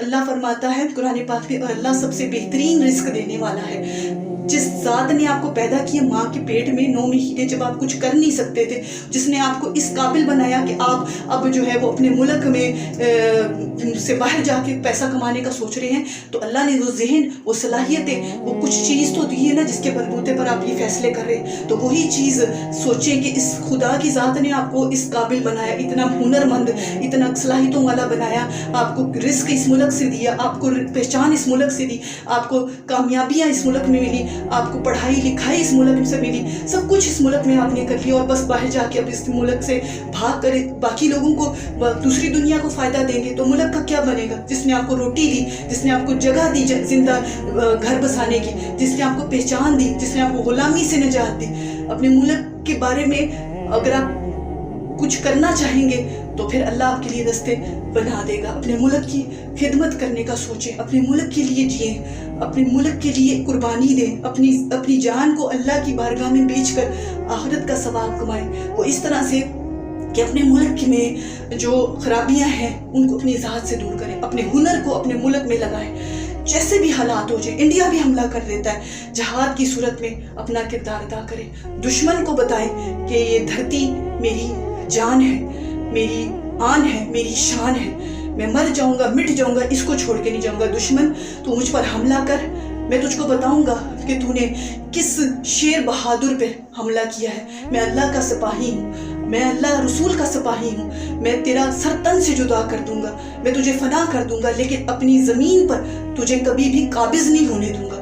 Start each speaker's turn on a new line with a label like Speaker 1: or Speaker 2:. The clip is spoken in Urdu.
Speaker 1: اللہ فرماتا ہے قرآن پاک میں، اللہ سب سے بہترین رزق دینے والا ہے۔ جس ذات نے آپ کو پیدا کیا ماں کے پیٹ میں 9 مہینے، جب آپ کچھ کر نہیں سکتے تھے، جس نے آپ کو اس قابل بنایا کہ آپ اب جو ہے وہ اپنے ملک میں سے باہر جا کے پیسہ کمانے کا سوچ رہے ہیں، تو اللہ نے وہ ذہن، وہ صلاحیتیں، وہ کچھ چیز تو دی ہے نا جس کے بلبوتے پر آپ یہ فیصلے کر رہے ہیں۔ تو وہی چیز سوچیں کہ اس خدا کی ذات نے آپ کو اس قابل بنایا، اتنا ہنرمند، اتنا صلاحیتوں والا بنایا، آپ کو رزق اس ملک سے دیا، آپ کو پہچان اس ملک سے دی، آپ کو کامیابیاں اس ملک میں ملی، آپ کو پڑھائی لکھائی اس ملک سے ملی، سب کچھ اس ملک میں آپ نے کر لیا، اور بس باہر جا کے اب اس ملک سے بھاگ کر باقی لوگوں کو، دوسری دنیا کو فائدہ دیں گے، تو ملک کا کیا بنے گا؟ جس نے آپ کو روٹی دی، جس نے آپ کو جگہ دی زندہ گھر بسانے کی، جس نے آپ کو پہچان دی، جس نے آپ کو غلامی سے نجات دی، اپنے ملک کے بارے میں اگر آپ کچھ کرنا چاہیں گے تو پھر اللہ آپ کے لیے راستے بنا دے گا۔ اپنے ملک کی خدمت کرنے کا سوچیں، اپنے ملک کے لیے جئیں، اپنے ملک کے لیے قربانی دیں، اپنی جان کو اللہ کی بارگاہ میں بیچ کر آخرت کا ثواب کمائیں۔ وہ اس طرح سے کہ اپنے ملک میں جو خرابیاں ہیں ان کو اپنی ذات سے دور کریں، اپنے ہنر کو اپنے ملک میں لگائیں، جیسے بھی حالات ہو جائے۔ انڈیا بھی حملہ کر دیتا ہے، جہاد کی صورت میں اپنا کردار ادا کریں، دشمن کو بتائیں کہ یہ دھرتی میری جان ہے، میری آن ہے، میری شان ہے، میں مر جاؤں گا، مٹ جاؤں گا، اس کو چھوڑ کے نہیں جاؤں گا۔ دشمن تو مجھ پر حملہ کر، میں تجھ کو بتاؤں گا کہ تو نے کس شیر بہادر پہ حملہ کیا ہے۔ میں اللہ کا سپاہی ہوں، میں اللہ رسول کا سپاہی ہوں، میں تیرا سر تن سے جدا کر دوں گا، میں تجھے فنا کر دوں گا، لیکن اپنی زمین پر تجھے کبھی بھی قابض نہیں ہونے دوں گا۔